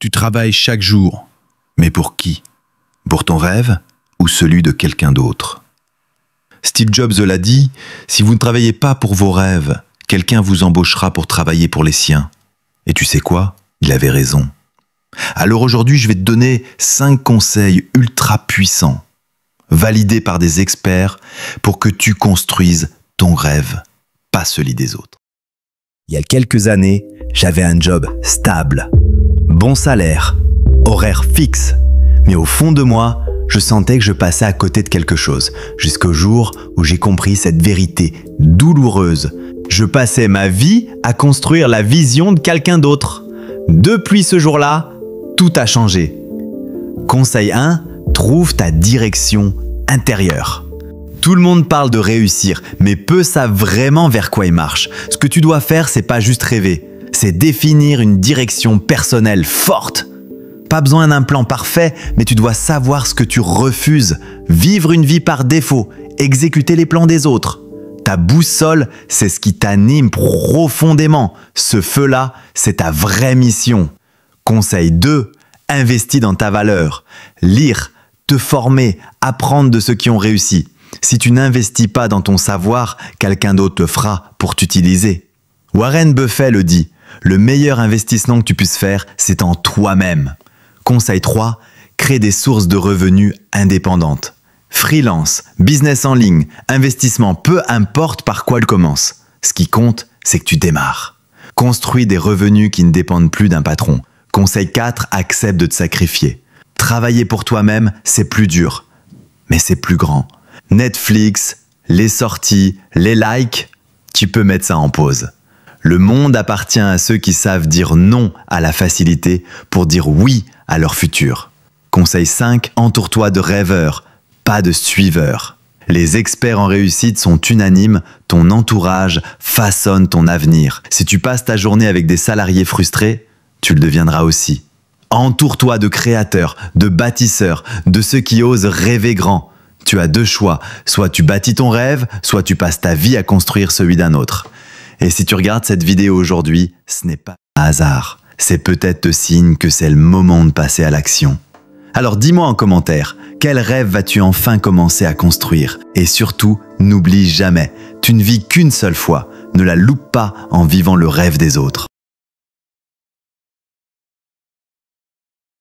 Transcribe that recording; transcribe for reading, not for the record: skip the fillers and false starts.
Tu travailles chaque jour. Mais pour qui? Pour ton rêve ou celui de quelqu'un d'autre? Steve Jobs l'a dit, si vous ne travaillez pas pour vos rêves, quelqu'un vous embauchera pour travailler pour les siens. Et tu sais quoi? Il avait raison. Alors aujourd'hui, je vais te donner 5 conseils ultra puissants, validés par des experts, pour que tu construises ton rêve, pas celui des autres. Il y a quelques années, j'avais un job stable, bon salaire, horaire fixe, mais au fond de moi, je sentais que je passais à côté de quelque chose, jusqu'au jour où j'ai compris cette vérité douloureuse. Je passais ma vie à construire la vision de quelqu'un d'autre. Depuis ce jour-là, tout a changé. Conseil 1, trouve ta direction intérieure. Tout le monde parle de réussir, mais peu savent vraiment vers quoi ils marchent. Ce que tu dois faire, c'est pas juste rêver, c'est définir une direction personnelle forte. Pas besoin d'un plan parfait, mais tu dois savoir ce que tu refuses, vivre une vie par défaut, exécuter les plans des autres. Ta boussole, c'est ce qui t'anime profondément. Ce feu-là, c'est ta vraie mission. Conseil 2, investis dans ta valeur. Lire, te former, apprendre de ceux qui ont réussi. Si tu n'investis pas dans ton savoir, quelqu'un d'autre le fera pour t'utiliser. Warren Buffett le dit, le meilleur investissement que tu puisses faire, c'est en toi-même. Conseil 3, crée des sources de revenus indépendantes. Freelance, business en ligne, investissement, peu importe par quoi elle commence. Ce qui compte, c'est que tu démarres. Construis des revenus qui ne dépendent plus d'un patron. Conseil 4, accepte de te sacrifier. Travailler pour toi-même, c'est plus dur, mais c'est plus grand. Netflix, les sorties, les likes, tu peux mettre ça en pause. Le monde appartient à ceux qui savent dire non à la facilité pour dire oui à leur futur. Conseil 5, entoure-toi de rêveurs, pas de suiveurs. Les experts en réussite sont unanimes, ton entourage façonne ton avenir. Si tu passes ta journée avec des salariés frustrés, tu le deviendras aussi. Entoure-toi de créateurs, de bâtisseurs, de ceux qui osent rêver grand. Tu as 2 choix, soit tu bâtis ton rêve, soit tu passes ta vie à construire celui d'un autre. Et si tu regardes cette vidéo aujourd'hui, ce n'est pas un hasard. C'est peut-être le signe que c'est le moment de passer à l'action. Alors dis-moi en commentaire, quel rêve vas-tu enfin commencer à construire? Et surtout, n'oublie jamais, tu ne vis qu'une seule fois. Ne la loupe pas en vivant le rêve des autres.